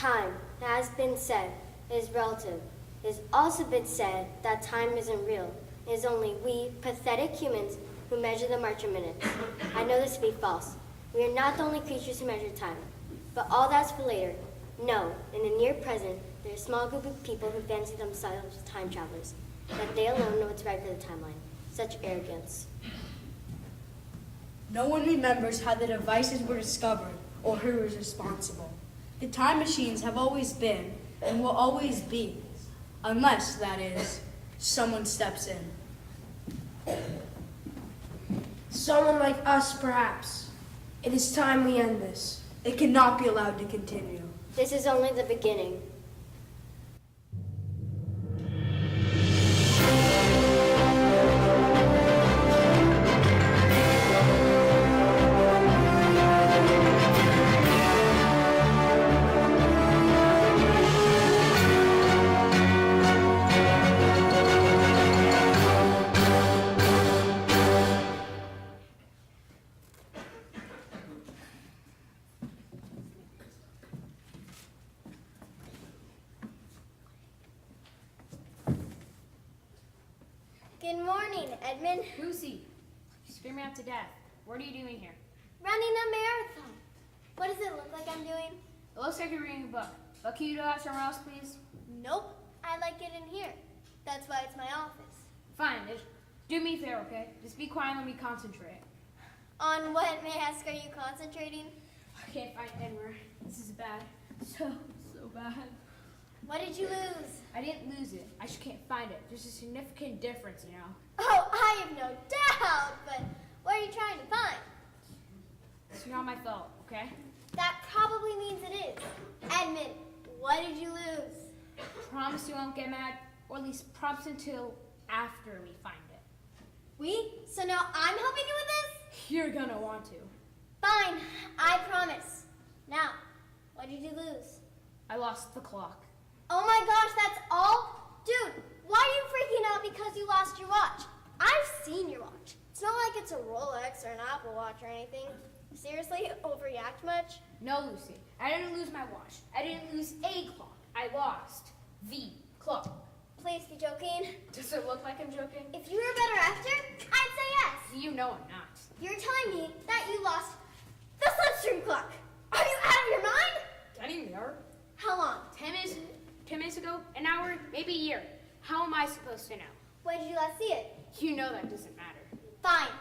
Time, it has been said, is relative. It has also been said that time isn't real. It is only we, pathetic humans, who measure the march of minutes. I know this to be false. We are not the only creatures who measure time. But all that's for later. No, in the near present, there is a small group of people who fancy themselves time travelers, that they alone know what's right for the timeline. Such arrogance. No one remembers how the devices were discovered or who was responsible. The time machines have always been and will always be, unless, that is, someone steps in. Someone like us, perhaps. It is time we end this. It cannot be allowed to continue. This is only the beginning. Good morning, Edmund. Lucy, you scare me out to death. What are you doing here? Running a marathon. What does it look like I'm doing? It looks like you're reading a book. But can you do that somewhere else, please? Nope. I like it in here. That's why it's my office. Fine. Just do me a favor, okay? Just be quiet and let me concentrate. On what, may I ask, are you concentrating? I can't find it anywhere. This is bad. So bad. What did you lose? I didn't lose it. I just can't find it. There's a significant difference, you know. Oh, I have no doubt, but what are you trying to find? It's not my fault, okay? That probably means it is. Edmund, what did you lose? Promise you won't get mad, or at least promise until after we find it. We? So now I'm helping you with this? You're gonna want to. Fine, I promise. Now, what did you lose? I lost the clock. Oh my gosh, that's all? Dude, why are you freaking out because you lost your watch? I've seen your watch. It's not like it's a Rolex or an Apple Watch or anything. Seriously, overreact much? No, Lucy. I didn't lose my watch. I didn't lose a clock. I lost the clock. Please be joking. Does it look like I'm joking? If you were a better actor, I'd say yes. You know I'm not. You're telling me that you lost the slipstream clock. Are you out of your mind? Getting there. How long? 10 minutes ago, an hour, maybe a year. How am I supposed to know? When did you last see it? You know that doesn't matter. Fine.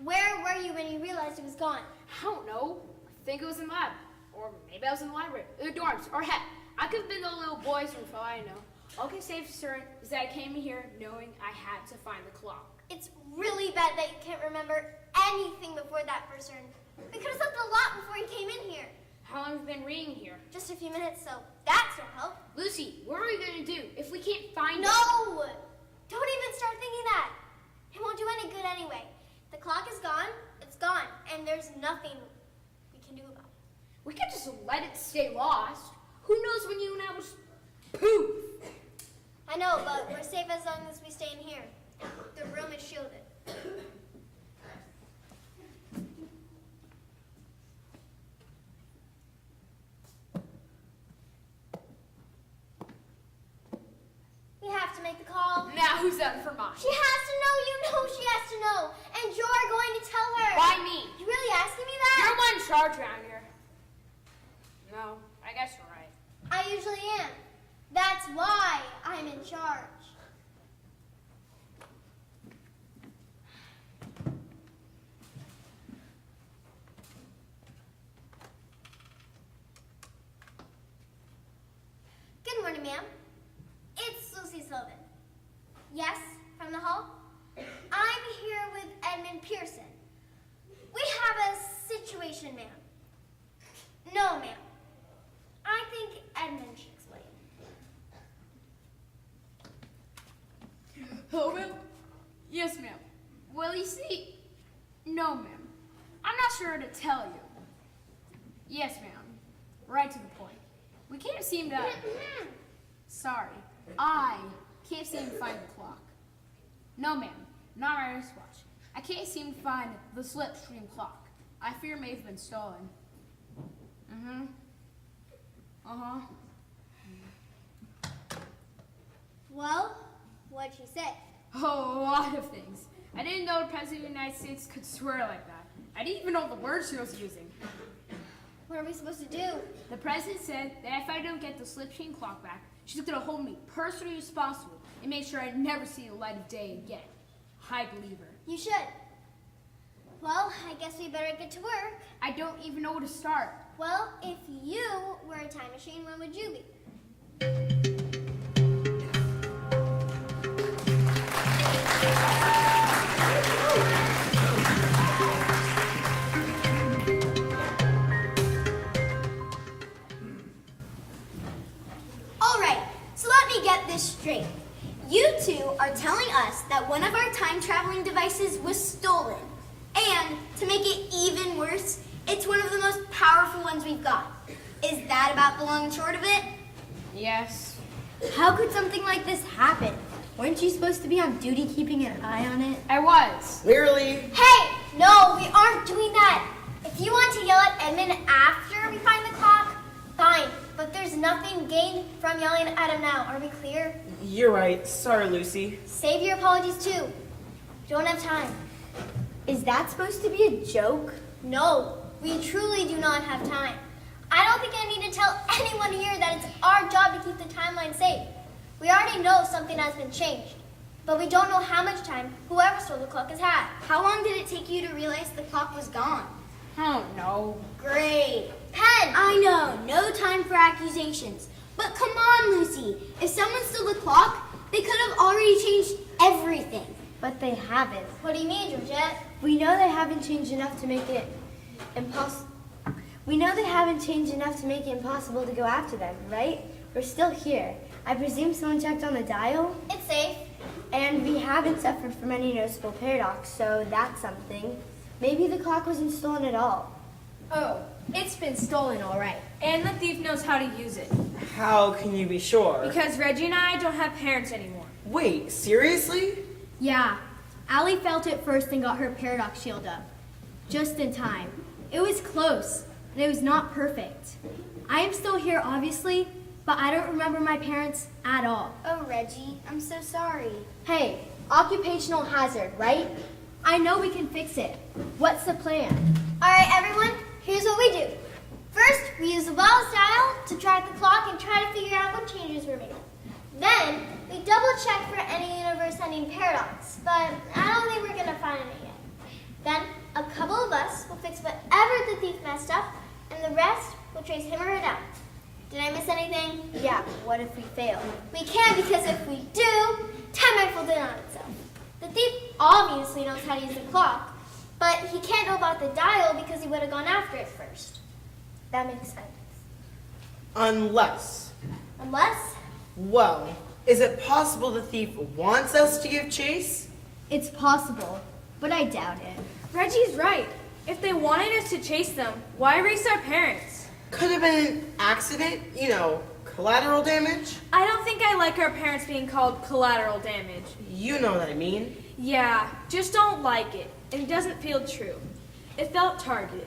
Where were you when you realized it was gone? I don't know. I think it was in lab. Or maybe I was in the library, or the dorms, or heck, I could have been the little boys' room for all I know. All I can say for certain is that I came here knowing I had to find the clock. It's really bad that you can't remember anything before that first turn. We could have slept a lot before you came in here. How long have you been reading here? Just a few minutes, so that's no help. Lucy, what are we going to do if we can't find it? No! Don't even start thinking that. It won't do any good anyway. The clock is gone, it's gone, and there's nothing we can do about it. We can't just let it stay lost. Who knows when you and I was poof? I know, but we're safe as long as we stay in here. The room is shielded. We have to make the call. Now who's up for mine? She has to know, you know she has to know. And you're going to tell her. Why me? You really asking me that? You're one in charge around here. No, I guess you're right. I usually am. That's why I'm in charge. Good morning, ma'am. It's Lucy Sullivan. Yes, from the hall? I'm here with Edmund Pearson. We have a situation, ma'am. No, ma'am. I think Edmund should explain. Oh, well, yes, ma'am. Well, you see, no, ma'am. I'm not sure to tell you. Yes, ma'am. Right to the point. We can't seem to... Sorry. I can't seem to find the clock. No, ma'am. Not my wristwatch. I can't seem to find the slipstream clock. I fear it may have been stolen. Uh-huh. Well, what'd she say? Oh, a lot of things. I didn't know the President of the United States could swear like that. I didn't even know the words she was using. What are we supposed to do? The President said that if I don't get the slipstream clock back, she's going to hold me personally responsible and make sure I never see the light of day again. I believe her. You should. Well, I guess we better get to work. I don't even know where to start. Well, if you were a time machine, when would you be? All right, so let me get this straight. You two are telling us that one of our time-traveling devices was stolen. And, to make it even worse, it's one of the most powerful ones we've got. Is that about the long and short of it? Yes. How could something like this happen? Weren't you supposed to be on duty keeping an eye on it? I was. Clearly. Hey! No, we aren't doing that! If you want to yell at Edmund after we find the clock, fine. But there's nothing gained from yelling at him now. Are we clear? You're right. Sorry, Lucy. Save your apologies too. We don't have time. Is that supposed to be a joke? No, we truly do not have time. I don't think I need to tell anyone here that it's our job to keep the timeline safe. We already know something has been changed, but we don't know how much time whoever stole the clock has had. How long did it take you to realize the clock was gone? I don't know. Great. Pen! I know, no time for accusations. But come on, Lucy. If someone stole the clock, they could have already changed everything. But they haven't. What do you mean, Georgette? We know they haven't changed enough to make it impossible. We know they haven't changed enough to make it impossible to go after them, right? We're still here. I presume someone checked on the dial, It's safe. and we haven't suffered from any noticeable paradox, so that's something. Maybe the clock wasn't stolen at all. Oh, it's been stolen, all right. And the thief knows how to use it. How can you be sure? Because Reggie and I don't have parents anymore. Wait, seriously? Yeah, Allie felt it first and got her paradox shield up. Just in time. It was close, but it was not perfect. I am still here, obviously, but I don't remember my parents at all. Oh, Reggie, I'm so sorry. Hey, occupational hazard, right? I know we can fix it. What's the plan? All right, everyone, here's what we do. First, we use the Wallace dial to track the clock and try to figure out what changes were made. Then, we double check for any universe-ending paradox, but I don't think we're gonna find any yet. Then, a couple of us will fix whatever the thief messed up, and the rest will trace him or her down. Did I miss anything? Yeah, what if we fail? We can, because if we do, time might fold in on itself. The thief obviously knows how to use the clock, but he can't know about the dial because he would have gone after it first. That makes sense. Unless. Unless, Well, is it possible the thief wants us to give chase? It's possible, but I doubt it. Reggie's right. If they wanted us to chase them, why erase our parents? Could have been an accident, collateral damage. I don't think I like our parents being called collateral damage. You know what I mean. Yeah, just don't like it. It doesn't feel true. It felt targeted.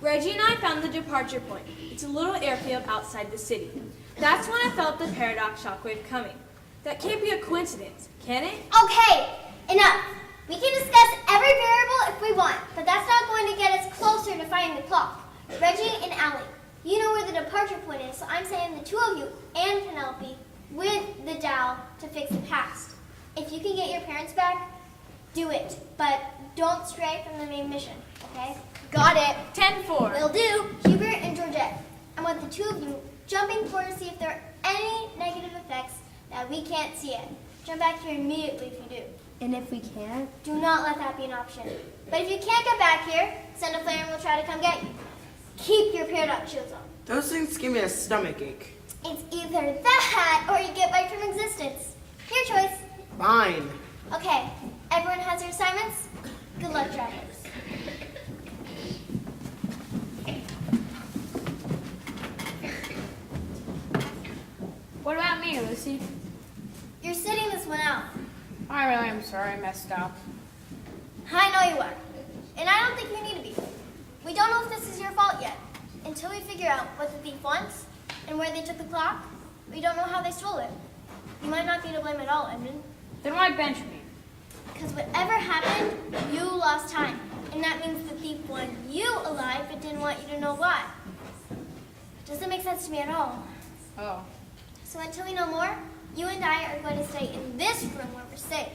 Reggie and I found the departure point. It's a little airfield outside the city. That's when I felt the paradox shockwave coming. That can't be a coincidence, can it? okay, enough. We can discuss every variable if we want, but that's not going to get us closer to finding the clock. Reggie and Allie, you know where the departure point is, so I'm saying the two of you and Penelope with the dial to fix the past. If you can get your parents back, do it, but don't stray from the main mission, okay? Got it. 10-4. Will do, Hubert and Georgette. I want the two of you jumping forward to see if there are any negative effects that we can't see yet. Jump back here immediately if you do. And if we can't? Do not let that be an option. But if you can't get back here, send a flare and we'll try to come get you. Keep your paradox shields on. Those things give me a stomach ache. It's either that or you get wiped from existence. Your choice. Fine. Okay, everyone has their assignments? Good luck, travelers. What about me, Lucy? You're sitting this one out. I really am sorry I messed up. I know you are. And I don't think you need to be. We don't know if this is your fault yet. Until we figure out what the thief wants and where they took the clock, we don't know how they stole it. You might not be to blame at all, Edmund. Then why bench me? Because whatever happened, you lost time. And that means the thief wanted you alive but didn't want you to know why. Doesn't make sense to me at all. Oh. So until we know more, you and I are going to stay in this room where we're safe.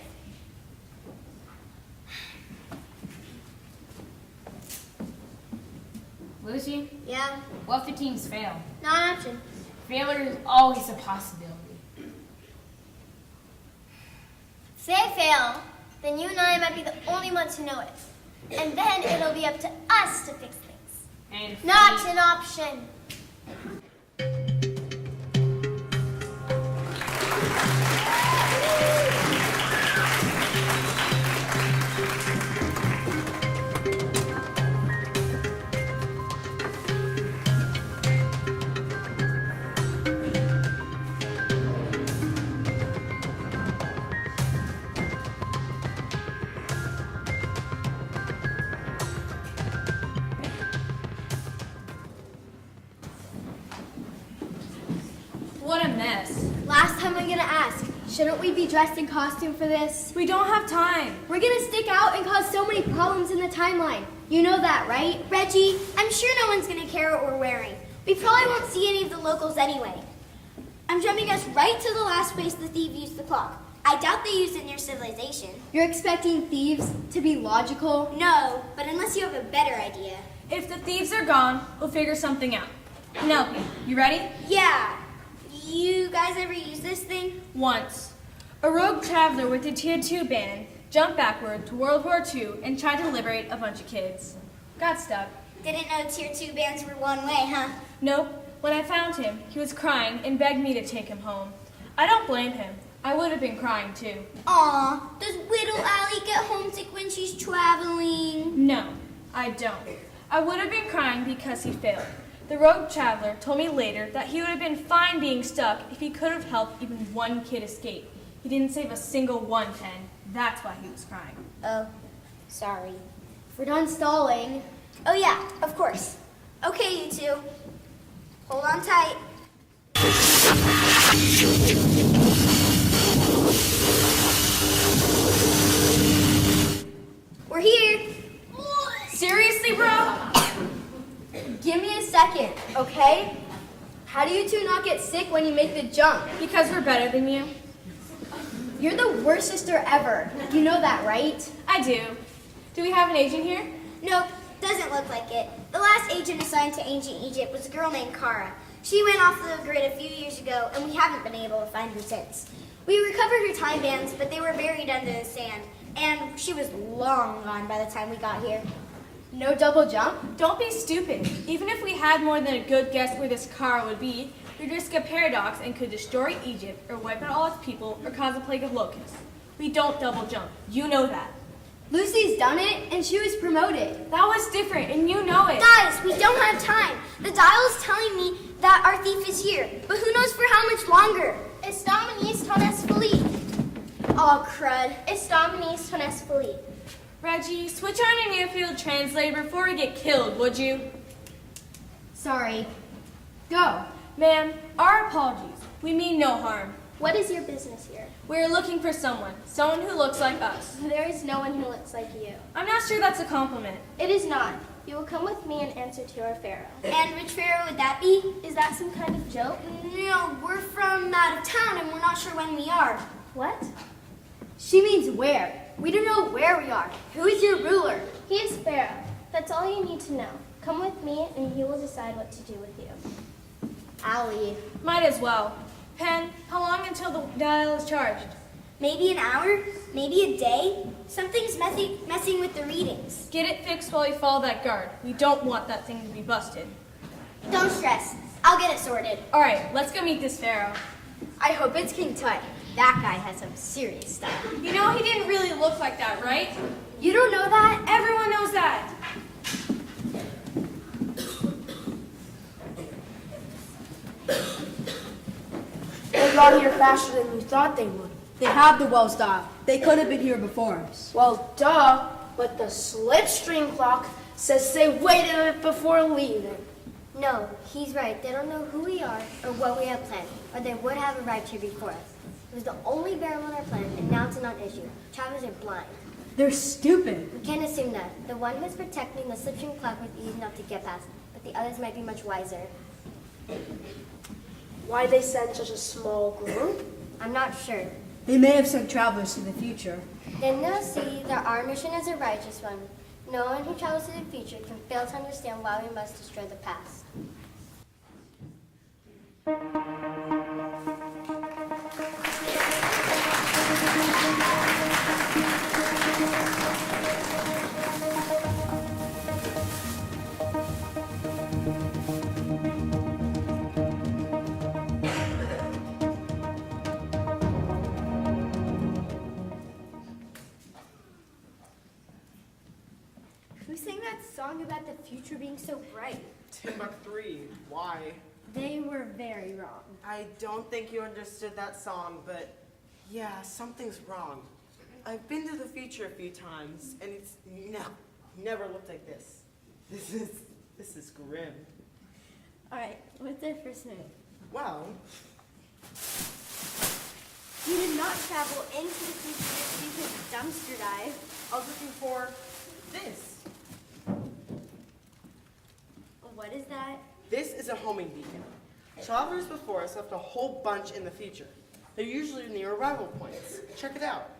Lucy, Yeah, what if the teams fail? not an option. Failure is always a possibility. If they fail, then you and I might be the only ones who know it. And then it'll be up to us to fix things. And if Not we- an option. What a mess. Last time I'm gonna ask, shouldn't we be dressed in costume for this? We don't have time. We're gonna stick out and cause so many problems in the timeline. You know that, right? Reggie, I'm sure no one's going to care what we're wearing. We probably won't see any of the locals anyway. I'm jumping us right to the last place the thief used the clock. I doubt they used it near civilization. You're expecting thieves to be logical? No, but unless you have a better idea. If the thieves are gone, we'll figure something out. Penelope, you ready? Yeah. You guys ever use this thing? Once, a rogue traveler with a Tier 2 band jumped backward to World War II and tried to liberate a bunch of kids. Got stuck. Didn't know Tier 2 bands were one way, huh? Nope. When I found him, he was crying and begged me to take him home. I don't blame him. I would have been crying too. Aw, does Widow Allie get homesick when she's traveling? No, I don't. I would have been crying because he failed. The rogue traveler told me later that he would have been fine being stuck if he could have helped even one kid escape. He didn't save a single one, Pen. That's why he was crying. Oh, sorry. If we're done stalling, Oh yeah, of course. Okay, you two. Hold on tight. We're here. Seriously, bro? give me a second, okay? How do you two not get sick when you make the jump? Because we're better than you. You're the worst sister ever. You know that, right? I do. Do we have an agent here? Nope, doesn't look like it. The last agent assigned to ancient Egypt was a girl named Kara. She went off the grid a few years ago, and we haven't been able to find her since. We recovered her time bands, but they were buried under the sand, and she was long gone by the time we got here. No double jump? Don't be stupid. Even if we had more than a good guess where this car would be, we'd risk a paradox and could destroy Egypt, or wipe out all its people, or cause a plague of locusts. We don't double jump. You know that. Lucy's done it, and she was promoted. That was different, and you know it. Guys, we don't have time. The dial is telling me that our thief is here, but who knows for how much longer? Estamos tones feliz. Oh, crud. Estamos tones feliz. Reggie, switch on your near-field translator before we get killed, would you? Sorry. Go. Ma'am, our apologies. We mean no harm. What is your business here? We're looking for someone who looks like us. There is no one who looks like you. I'm not sure that's a compliment. It is not. You will come with me and answer to our pharaoh. And which pharaoh would that be? Is that some kind of joke? No, we're from out of town and we're not sure when we are. What? She means where. We don't know where we are. Who is your ruler? He is pharaoh. That's all you need to know. Come with me and he will decide what to do with you. Allie. Might as well. Pen, how long until the dial is charged? Maybe an hour? Maybe a day? Something's messing with the readings. Get it fixed while we follow that guard. We don't want that thing to be busted. Don't stress. I'll get it sorted. All right, let's go meet this pharaoh. I hope it's King Tut. That guy has some serious style. You know he didn't really look like that, right? You don't know that? Everyone knows that. They got here faster than we thought they would. They have the well style. They could have been here before us. Well, duh, but the slipstream clock says they waited a bit before leaving. No, he's right. They don't know who we are or what we have planned, or they would have arrived here before us. It was the only variable on our planet, and now it's a non-issue. Travelers are blind. They're stupid. We can't assume that. The one who's protecting the slipstream clock was easy enough to get past, but the others might be much wiser. Why they send such a small group? I'm not sure. They may have sent travelers to the future. Then they'll see that our mission is a righteous one. No one who travels to the future can fail to understand why we must destroy the past. Who sang that song about the future being so bright? Timbuk3, why? They were very wrong. I don't think you understood that song, but yeah, something's wrong. I've been to the future a few times, and it's never looked like this. This is grim. All right, what's their first name? Well, You did not travel into the future you could dumpster dive. I was looking for this. What is that? This is a homing beacon. Travelers before us left a whole bunch in the future. They're usually near arrival points. Check it out.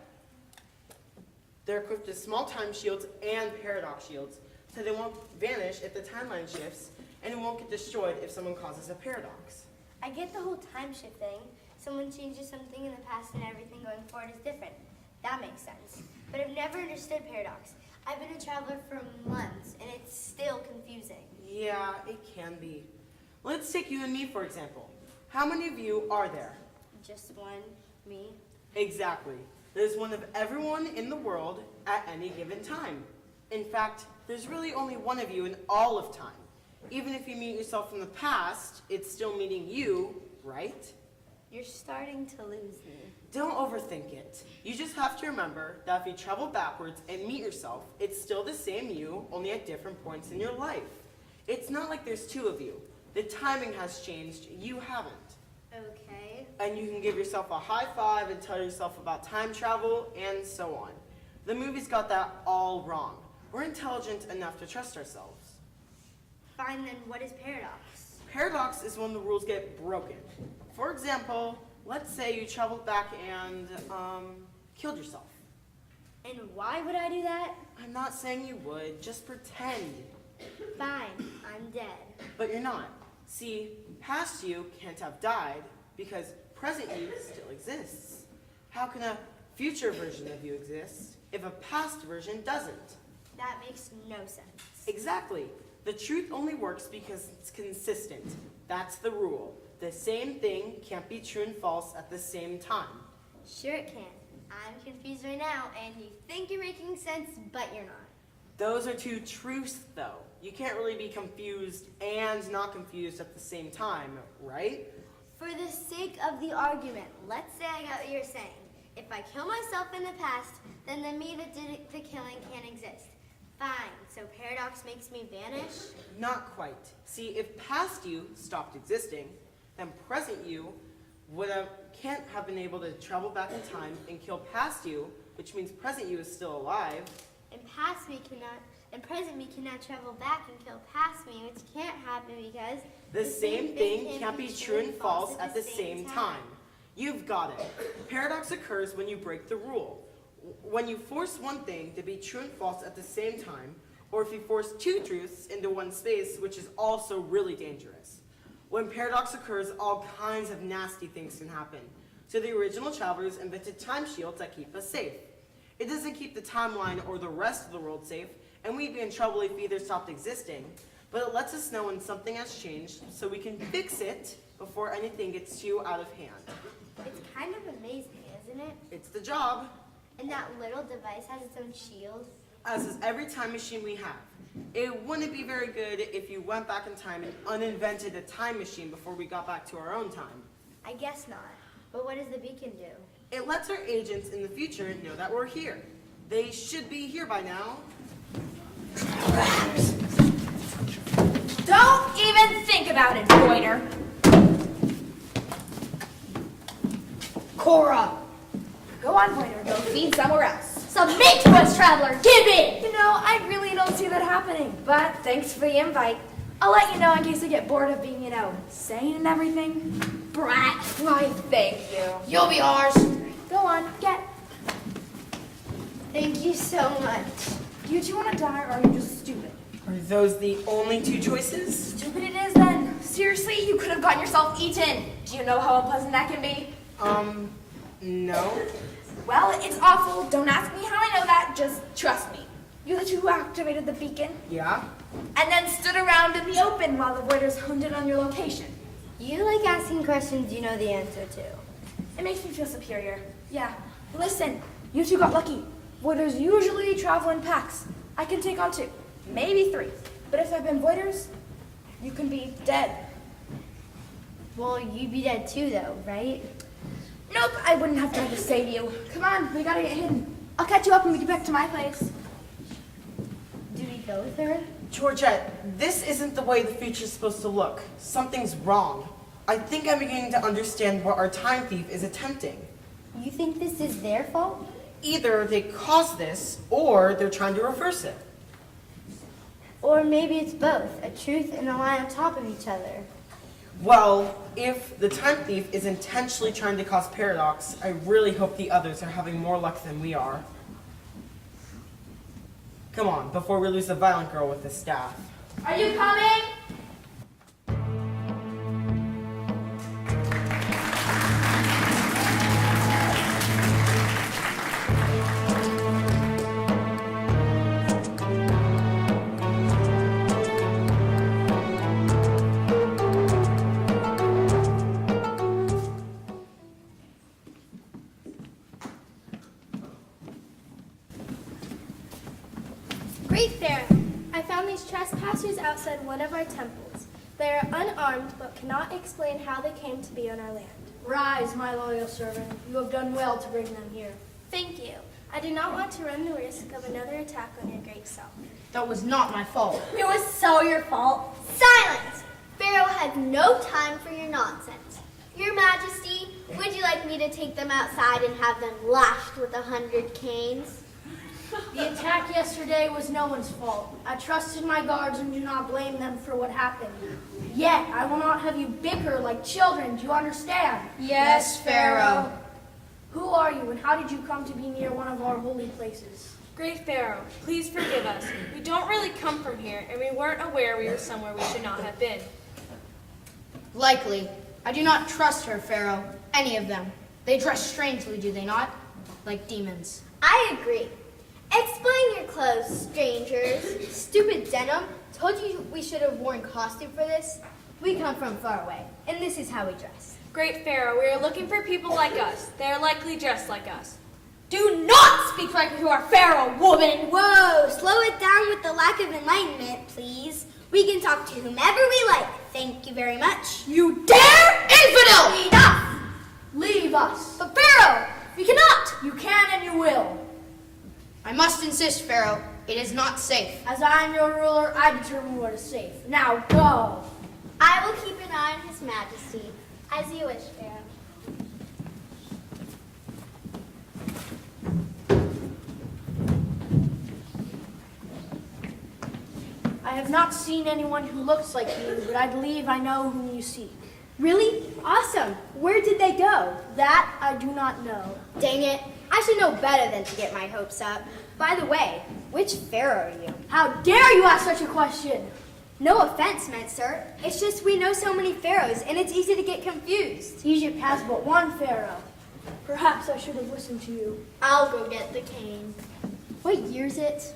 They're equipped with small time shields and paradox shields, so they won't vanish if the timeline shifts, and it won't get destroyed if someone causes a paradox. I get the whole time shift thing. Someone changes something in the past and everything going forward is different. That makes sense. But I've never understood paradox. I've been a traveler for months, and it's still confusing. Yeah, it can be. Let's take you and me, for example. How many of you are there? Just one, me. Exactly. There's one of everyone in the world at any given time. In fact, there's really only one of you in all of time. Even if you meet yourself from the past, it's still meeting you, right? You're starting to lose me. Don't overthink it. You just have to remember that if you travel backwards and meet yourself, it's still the same you, only at different points in your life. It's not like there's two of you. The timing has changed, you haven't. Okay. And you can give yourself a high five and tell yourself about time travel and so on. The movie's got that all wrong. We're intelligent enough to trust ourselves. Fine, then what is paradox? Paradox is when the rules get broken. For example, let's say you traveled back and killed yourself. And why would I do that? I'm not saying you would, just pretend. Fine, I'm dead. But you're not. See, past you can't have died because present you still exists. How can a future version of you exist if a past version doesn't? That makes no sense. Exactly. The truth only works because it's consistent. That's the rule. The same thing can't be true and false at the same time. Sure it can. I'm confused right now, and you think you're making sense, but you're not. Those are two truths, though. You can't really be confused and not confused at the same time, right? For the sake of the argument, let's say I get what you're saying. If I kill myself in the past, then the me that did the killing can't exist. Fine, so paradox makes me vanish? Not quite. See, if past you stopped existing, then present you can't have been able to travel back in time and kill past you, which means present you is still alive. And present me cannot travel back and kill past me, which can't happen because The same thing can't be true and false at the same time. You've got it. Paradox occurs when you break the rule. When you force one thing to be true and false at the same time, or if you force two truths into one space, which is also really dangerous. When paradox occurs, all kinds of nasty things can happen. So the original travelers invented time shields that keep us safe. It doesn't keep the timeline or the rest of the world safe, and we'd be in trouble if either stopped existing, but it lets us know when something has changed so we can fix it before anything gets too out of hand. it's kind of amazing, isn't it? It's the job, And that little device has its own shield. as is every time machine we have. It wouldn't be very good if you went back in time and uninvented a time machine before we got back to our own time. I guess not. But what does the beacon do? It lets our agents in the future know that we're here. They should be here by now. Don't even think about it, Pointer. Cora! Go on, Pointer. Go feed somewhere else. Submit to us, traveler! Give in! You know, I really don't see that happening. But thanks for the invite. I'll let you know in case I get bored of being, sane and everything. Brat! Why, thank you. You'll be ours! Go on, get. Thank you so much. Do you two want to die, or are you just stupid? Are those the only two choices? Stupid it is, then. Seriously, you could have gotten yourself eaten. Do you know how unpleasant that can be? No. Well, it's awful. Don't ask me how I know that. Just trust me. You the two who activated the beacon, Yeah? and then stood around in the open while the voiders honed in on your location. You like asking questions you know the answer to. It makes me feel superior. Yeah. Listen, you two got lucky. Voiders usually travel in packs. I can take on 2, maybe 3. But if I've been voiders, you can be dead. Well, you'd be dead too, though, right? Nope, I wouldn't have tried to save you. Come on, we gotta get hidden. I'll catch you up when we get back to my place. Do we go with her? Georgette, this isn't the way the future's supposed to look. Something's wrong. I think I'm beginning to understand what our time thief is attempting. You think this is their fault? Either they caused this, or they're trying to reverse it. Or maybe it's both, a truth and a lie on top of each other. Well, if the time thief is intentionally trying to cause paradox, I really hope the others are having more luck than we are. Come on, before we lose the violent girl with the staff. Are you coming? Great Pharaoh, I found these trespassers outside one of our temples. They are unarmed, but cannot explain how they came to be on our land. Rise, my loyal servant. You have done well to bring them here. Thank you. I do not want to run the risk of another attack on your great self. That was not my fault. It was so your fault. Silence! Pharaoh has no time for your nonsense. Your Majesty, would you like me to take them outside and have them lashed with 100 canes? The attack yesterday was no one's fault. I trusted my guards and do not blame them for what happened. Yet, I will not have you bicker like children. Do you understand? Yes, Pharaoh. Who are you and how did you come to be near one of our holy places? Great Pharaoh, please forgive us. We don't really come from here, and we weren't aware we were somewhere we should not have been. Likely. I do not trust her, Pharaoh. Any of them. They dress strangely, do they not? Like demons. I agree. Explain your clothes, strangers. Stupid denim. Told you we should have worn costume for this. We come from far away, and this is how we dress. Great Pharaoh, we are looking for people like us. They are likely dressed like us. Do not speak like you are Pharaoh, woman! Whoa, slow it down with the lack of enlightenment, please. We can talk to whomever we like. Thank you very much. You dare, infidel! Enough! Leave us. But Pharaoh, we cannot! You can and you will. I must insist, Pharaoh. It is not safe. As I am your ruler, I determine what is safe. Now go. I will keep an eye on His Majesty, as you wish, Pharaoh. I have not seen anyone who looks like you, but I believe I know whom you seek. Really? Awesome. Where did they go? That I do not know. Dang it. I should know better than to get my hopes up. By the way, which pharaoh are you? How dare you ask such a question? No offense meant, sir. It's just we know so many pharaohs, and it's easy to get confused. Egypt has but one pharaoh. Perhaps I should have listened to you. I'll go get the cane. What year's it?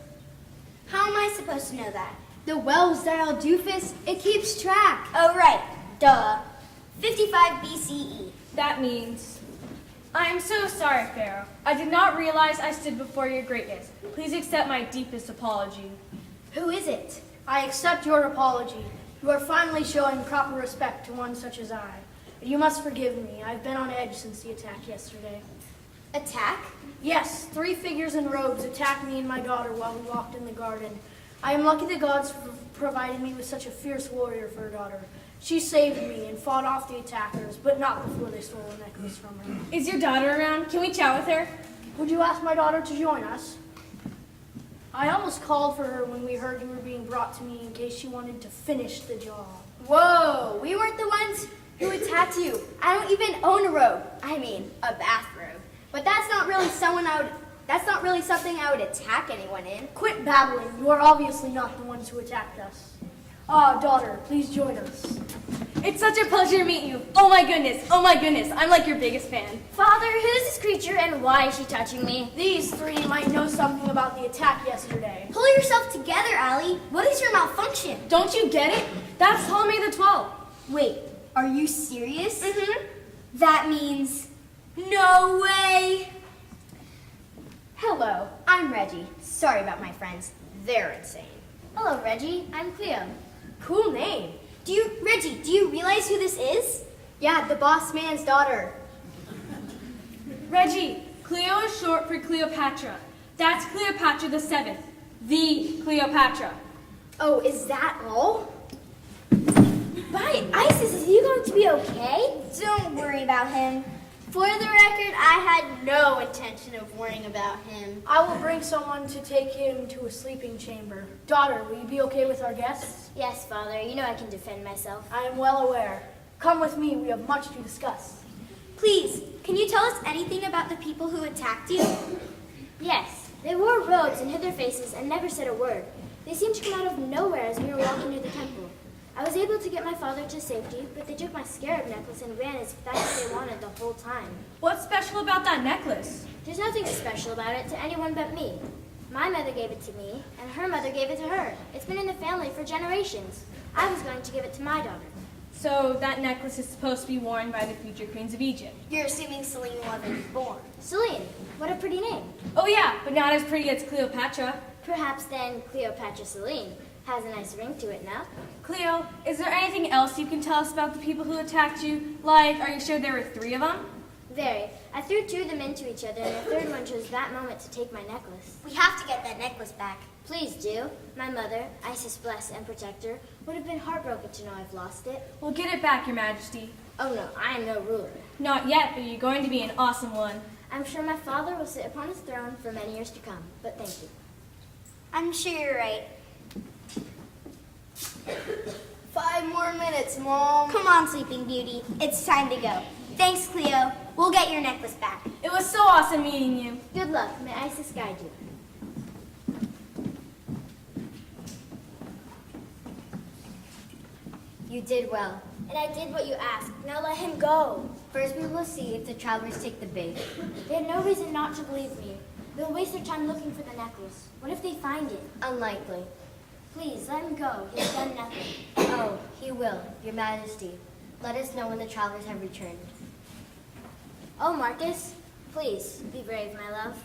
How am I supposed to know that? The Wells dial doofus, it keeps track. Oh, right. Duh. 55 BCE. That means... I am so sorry, Pharaoh. I did not realize I stood before your greatness. Please accept my deepest apology. Who is it? I accept your apology. You are finally showing proper respect to one such as I. But you must forgive me. I've been on edge since the attack yesterday. Attack? Yes, 3 figures in robes attacked me and my daughter while we walked in the garden. I am lucky the gods provided me with such a fierce warrior for her daughter. She saved me and fought off the attackers, but not before they stole the necklace from her. Is your daughter around? Can we chat with her? Would you ask my daughter to join us? I almost called for her when we heard you were being brought to me in case she wanted to finish the job. Whoa, we weren't the ones who attacked you. I don't even own a robe. I mean, a bathrobe. But that's not really something I would attack anyone in. Quit babbling. You are obviously not the ones who attacked us. Ah, daughter, please join us. It's such a pleasure to meet you. Oh my goodness, I'm like your biggest fan. Father, who's this creature and why is she touching me? These three might know something about the attack yesterday. Pull yourself together, Allie. What is your malfunction? Don't you get it? That's Ptolemy the 12th. Wait, are you serious? Mm-hmm. That means no way. Hello, I'm Reggie. Sorry about my friends. They're insane. Hello, Reggie. I'm Cleo. Cool name. Reggie, do you realize who this is? Yeah, the boss man's daughter. Reggie, Cleo is short for Cleopatra. That's Cleopatra the 7th. The Cleopatra. Oh, is that all? By Isis, is he going to be okay? Don't worry about him. For the record, I had no intention of worrying about him. I will bring someone to take him to a sleeping chamber. Daughter, will you be okay with our guests? Yes, Father, you know I can defend myself. I am well aware. Come with me, we have much to discuss. Please, can you tell us anything about the people who attacked you? Yes, they wore robes and hid their faces and never said a word. They seemed to come out of nowhere as we were walking near the temple. I was able to get my father to safety, but they took my scarab necklace and ran as fast as they wanted the whole time. What's special about that necklace? There's nothing special about it to anyone but me. My mother gave it to me, and her mother gave it to her. It's been in the family for generations. I was going to give it to my daughter. So that necklace is supposed to be worn by the future queens of Egypt. You're assuming Celine wasn't born. Celine, what a pretty name. Oh yeah, but not as pretty as Cleopatra. Perhaps then Cleopatra Celine has a nice ring to it now. Cleo, is there anything else you can tell us about the people who attacked you? Like, are you sure there were 3 of them? Very. I threw 2 of them into each other, and the third one chose that moment to take my necklace. We have to get that necklace back. Please do. My mother, Isis bless and protector, would have been heartbroken to know I've lost it. We'll get it back, Your Majesty. Oh no, I am no ruler. Not yet, but you're going to be an awesome one. I'm sure my father will sit upon his throne for many years to come, but thank you. I'm sure you're right. 5 more minutes, Mom. Come on, Sleeping Beauty. It's time to go. Thanks, Cleo. We'll get your necklace back. It was so awesome meeting you. Good luck. May Isis guide you. You did well. And I did what you asked. Now let him go. First, we will see if the travelers take the bait. They had no reason not to believe me. They'll waste their time looking for the necklace. What if they find it? Unlikely. Please, let him go. He's done nothing. Oh, he will, Your Majesty. Let us know when the travelers have returned. Oh, Marcus, please, be brave, my love.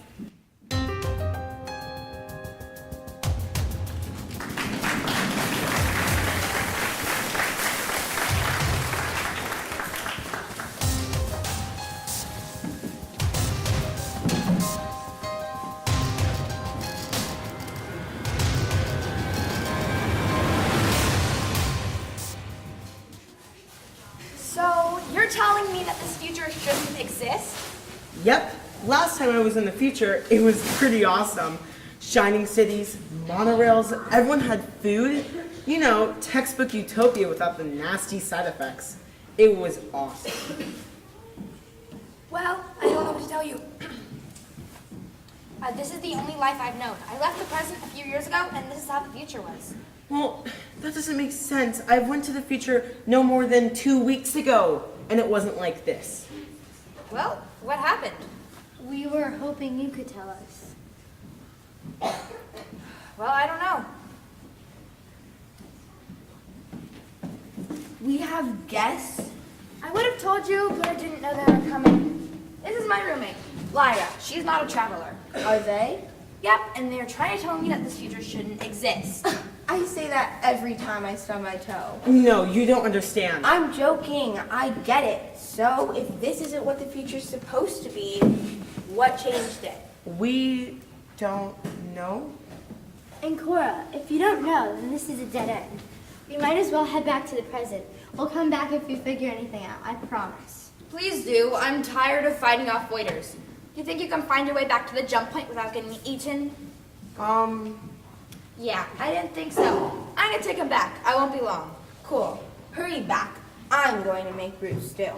So, you're telling me that this future shouldn't exist? Yep. Last time I was in the future, it was pretty awesome. Shining cities, monorails, everyone had food. You know, textbook utopia without the nasty side effects. It was awesome. Well, I don't know what to tell you. This is the only life I've known. I left the present a few years ago, and this is how the future was. Well, that doesn't make sense. I went to the future no more than 2 weeks ago, and it wasn't like this. Well, what happened? We were hoping you could tell us. Well, I don't know. We have guests? I would have told you, but I didn't know they were coming. This is my roommate, Lyra. She's not a traveler. Are they? Yep, and they're trying to tell me that this future shouldn't exist. I say that every time I stub my toe. No, you don't understand. I'm joking. I get it. So, if this isn't what the future's supposed to be, what changed it? We don't know. And Cora, if you don't know, then this is a dead end. We might as well head back to the present. We'll come back if we figure anything out, I promise. Please do. I'm tired of fighting off waiters. You think you can find your way back to the jump point without getting eaten? Yeah, I didn't think so. I'm gonna take him back. I won't be long. Cool. Hurry back. I'm going to make root stew.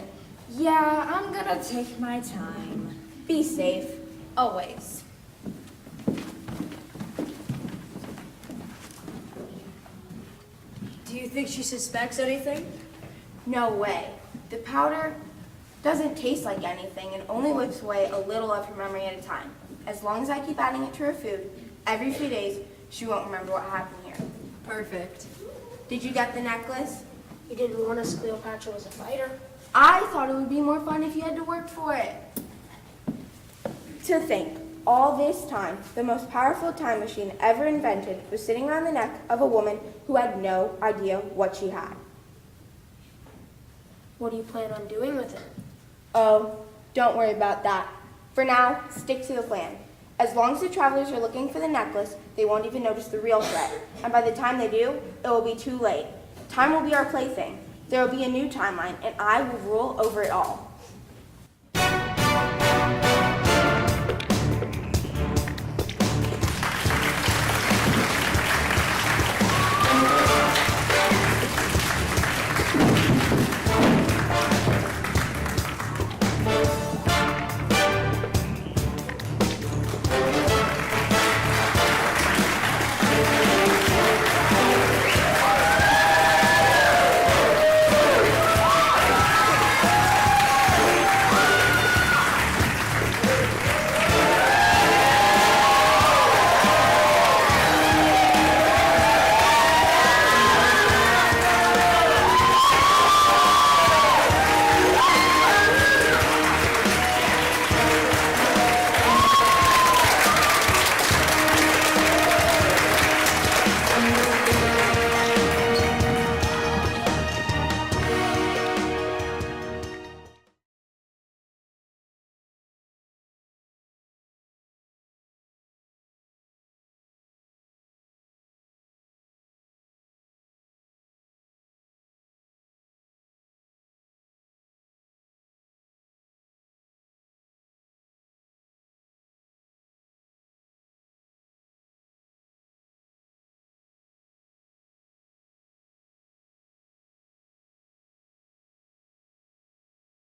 Yeah, I'm gonna take my time. Be safe. Always. Do you think she suspects anything? No way. The powder doesn't taste like anything and only wipes away a little of her memory at a time. As long as I keep adding it to her food, every few days, she won't remember what happened here. Perfect. Did you get the necklace? You didn't warn us Cleopatra was a fighter. I thought it would be more fun if you had to work for it. To think, all this time, the most powerful time machine ever invented was sitting around the neck of a woman who had no idea what she had. What do you plan on doing with it? Oh, don't worry about that. For now, stick to the plan. As long as the travelers are looking for the necklace, they won't even notice the real threat. And by the time they do, it will be too late. Time will be our plaything. There will be a new timeline, and I will rule over it all.